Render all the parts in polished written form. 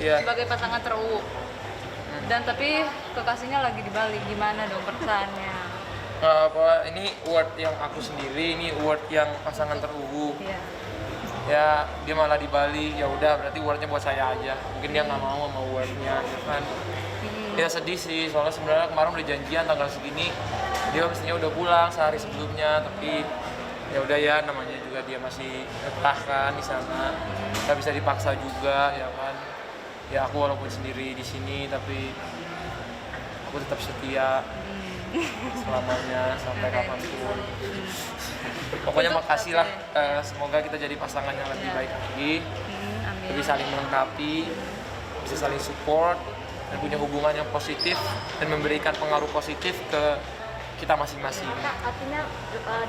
sebagai pasangan teruu. Dan tapi kekasihnya lagi di Bali, gimana dong perasaannya? Apa ini word yang aku sendiri, ini word yang pasangan teruu. Iya. Ya dia malah di Bali, ya udah berarti wordnya buat saya aja. Mungkin dia nggak mau sama wordnya, gitu kan. Ya sedih sih, soalnya sebenarnya kemarin udah janjian tanggal segini dia mestinya udah pulang sehari sebelumnya, tapi ya udah ya, namanya juga dia masih betah kan di sana, nggak bisa dipaksa juga ya kan. Ya aku walaupun sendiri di sini tapi aku tetap setia selamanya sampai kapanpun. Pokoknya makasih lah, semoga kita jadi pasangan yang lebih baik lagi, Amin. lebih saling melengkapi, bisa saling support dan punya hubungan yang positif dan memberikan pengaruh positif ke kita masing-masing. Kak, artinya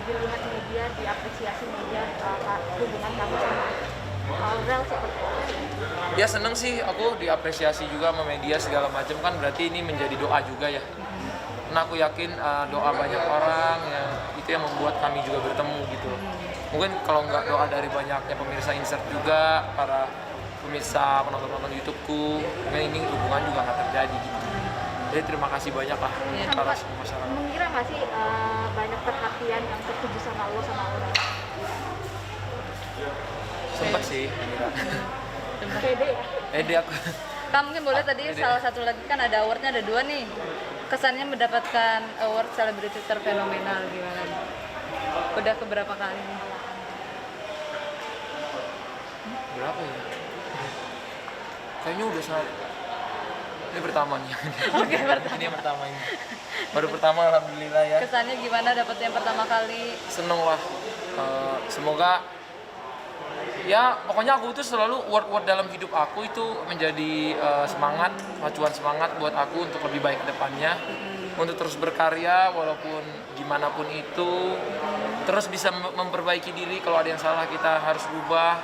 dilihat media, diapresiasi media hubungan kamu sama Aurel seperti apa? Ya seneng sih aku diapresiasi juga sama media segala macam, kan berarti ini menjadi doa juga ya. Karena aku yakin doa banyak orang yang itu yang membuat kami juga bertemu gitu. Mungkin kalau nggak doa dari banyaknya pemirsa Insert juga, para pemirsa penonton YouTubeku, mungkin ini hubungan juga nggak terjadi gitu. Jadi terima kasih banyak lah para semua masyarakat. Mengira nggak sih banyak perhatian yang tertuju sama lo sama Aurel? Sempet sih, mengira. Pede ya? Aku. Kak mungkin boleh tadi salah satu lagi kan ada awardnya, ada 2 nih. Kesannya mendapatkan award selebriti terfenomenal gimana? Udah keberapa kali nih? Berapa ya? Kayaknya udah saat ini pertama nih. Oke, pertama. Ini yang pertama ini. Baru pertama alhamdulillah ya. Kesannya gimana dapet yang pertama kali? Seneng lah. Semoga ya pokoknya aku tuh selalu word dalam hidup aku itu menjadi semangat, acuan semangat buat aku untuk lebih baik ke depannya, untuk terus berkarya walaupun gimana pun itu, terus bisa memperbaiki diri. Kalau ada yang salah kita harus rubah,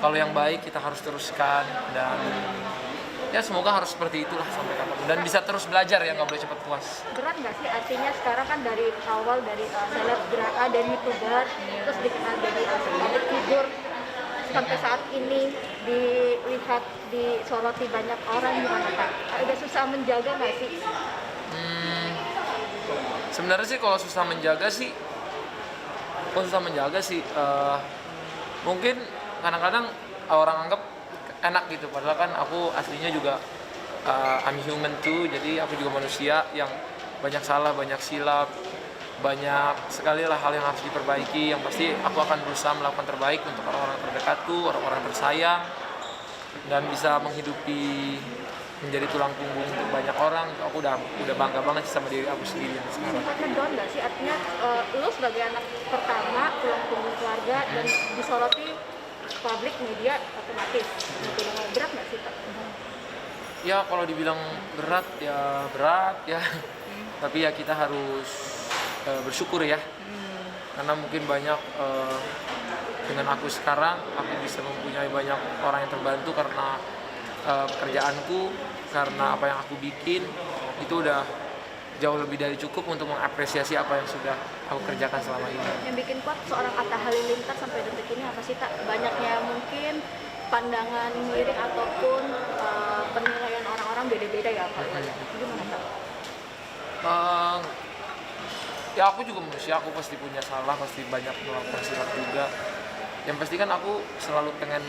kalau yang baik kita harus teruskan, dan ya semoga harus seperti itulah sampai kapan, dan bisa terus belajar ya, nggak boleh cepat puas. Berat nggak sih artinya sekarang kan dari awal dari selebgram, dari youtuber, terus dikenal jadi public figure, sampai saat ini dilihat disoroti banyak orang, gimana Kak? Ada susah menjaga nggak sih? Sebenarnya sih kalau susah menjaga sih, mungkin kadang-kadang orang anggap enak gitu, padahal kan aku aslinya juga I'm human too, jadi aku juga manusia yang banyak salah, banyak silap, banyak sekali lah hal yang harus diperbaiki. Yang pasti aku akan berusaha melakukan terbaik untuk orang-orang terdekatku, orang-orang tersayang, dan bisa menghidupi, menjadi tulang punggung untuk banyak orang. Aku udah bangga banget sama diri aku sendiri yang sekarang. Sempat ngedown nggak sih artinya lu sebagai anak pertama, tulang punggung keluarga, dan disoroti publik media otomatis, berat nggak sih Kak? Ya kalau dibilang berat ya, tapi ya kita harus bersyukur ya, karena mungkin banyak dengan aku sekarang aku bisa mempunyai banyak orang yang terbantu karena pekerjaanku, karena apa yang aku bikin itu udah jauh lebih dari cukup untuk mengapresiasi apa yang sudah aku kerjakan selama ini. Yang bikin kuat seorang Atta Halilintar sampai detik ini apa sih Kak? Banyaknya mungkin pandangan miring ataupun penilaian orang-orang beda-beda ya Kak? Gimana Kak? Ya aku juga manusia, aku pasti punya salah, pasti banyak melakukan silap juga. Yang pasti kan aku selalu pengen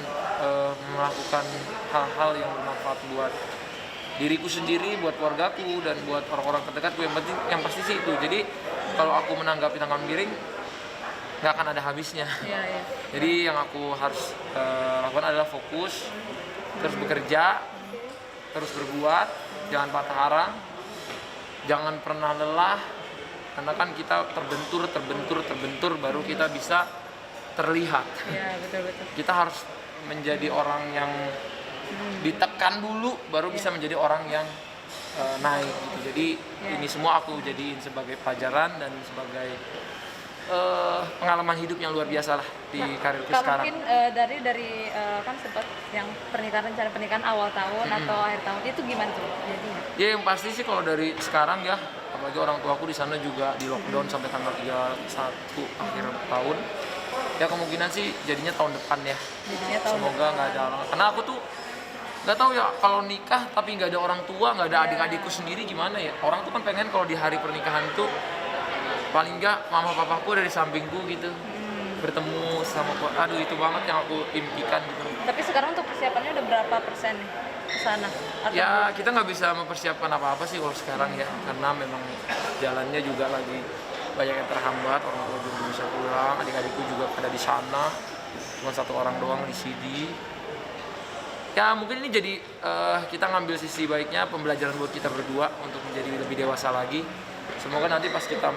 melakukan hal-hal yang bermanfaat buat diriku sendiri, buat keluargaku, dan buat orang-orang terdekatku. Yang pasti sih itu. Jadi kalau aku menanggapi tanggapan miring, nggak akan ada habisnya. Iya. Jadi yang aku harus lakukan adalah fokus, terus bekerja, terus berbuat, jangan patah arang, jangan pernah lelah, karena kan kita terbentur baru kita bisa terlihat. Iya, betul. Kita harus menjadi orang yang ditekan dulu baru bisa menjadi orang yang naik gitu. Jadi ini semua aku jadiin sebagai pelajaran dan sebagai pengalaman hidup yang luar biasa lah di karirku sekarang. Mungkin dari kan sempat yang rencana pernikahan awal tahun atau akhir tahun itu gimana tuh jadinya? Ya yang pasti sih kalau dari sekarang ya, apalagi orang tuaku di sana juga di lockdown sampai tanggal 31 akhir tahun. Ya kemungkinan sih jadinya tahun depan ya. Jadinya tahun Semoga nggak ada halangan. Karena aku tuh nggak tahu ya, kalau nikah tapi nggak ada orang tua, nggak ada adik-adikku sendiri, gimana ya? Orang tuh kan pengen kalau di hari pernikahan tuh paling nggak mama papaku ada di sampingku gitu, bertemu sama, aduh itu banget yang aku impikan gitu. Tapi sekarang untuk persiapannya udah berapa persen nih ke sana? Atau Ya kita nggak bisa mempersiapkan apa-apa sih kalau sekarang ya, karena memang jalannya juga lagi banyak yang terhambat, orang tua belum bisa pulang, adik-adikku juga ada di sana, cuma satu orang doang di sini. Ya mungkin ini jadi kita ngambil sisi baiknya, pembelajaran buat kita berdua untuk menjadi lebih dewasa lagi. Semoga nanti pas kita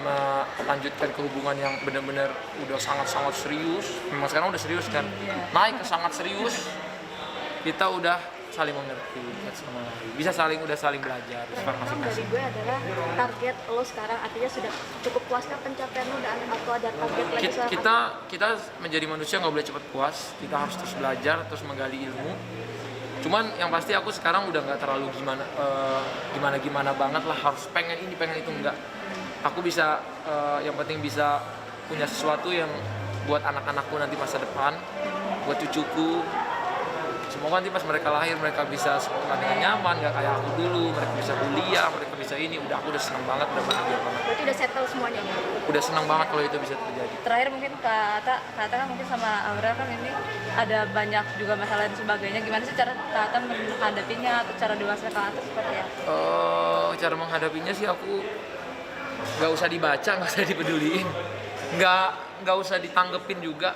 melanjutkan ke hubungan yang benar-benar udah sangat-sangat serius, memang sekarang udah serius kan, naik ke sangat serius, kita udah saling mengerti, bisa udah saling belajar, Nah, dari gue adalah target lo sekarang artinya sudah cukup puaskah pencapaian lo dan atau ada target lagi sekarang? kita menjadi manusia nggak boleh cepat puas, kita harus terus belajar, terus menggali ilmu. Cuman yang pasti aku sekarang udah nggak terlalu gimana banget lah, harus pengen ini pengen itu, enggak. Aku bisa yang penting bisa punya sesuatu yang buat anak-anakku nanti masa depan, buat cucuku. Semoga nanti pas mereka lahir mereka bisa sekolah dengan nyaman, nggak kayak aku dulu, mereka bisa kuliah, mereka bisa ini. Udah, aku udah senang banget, udah bahagia banget. Berarti udah settle semuanya nih? Udah senang banget kalau itu bisa terjadi. terakhir mungkin Kata kan mungkin sama Aurel kan ini ada banyak juga masalah dan sebagainya. Gimana sih cara Kata menghadapinya atau cara dewasa Kata seperti apa? Cara menghadapinya sih aku nggak usah dibaca, nggak usah dipeduliin, nggak usah ditanggepin juga.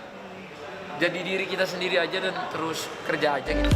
Jadi diri kita sendiri aja dan terus kerja aja gitu.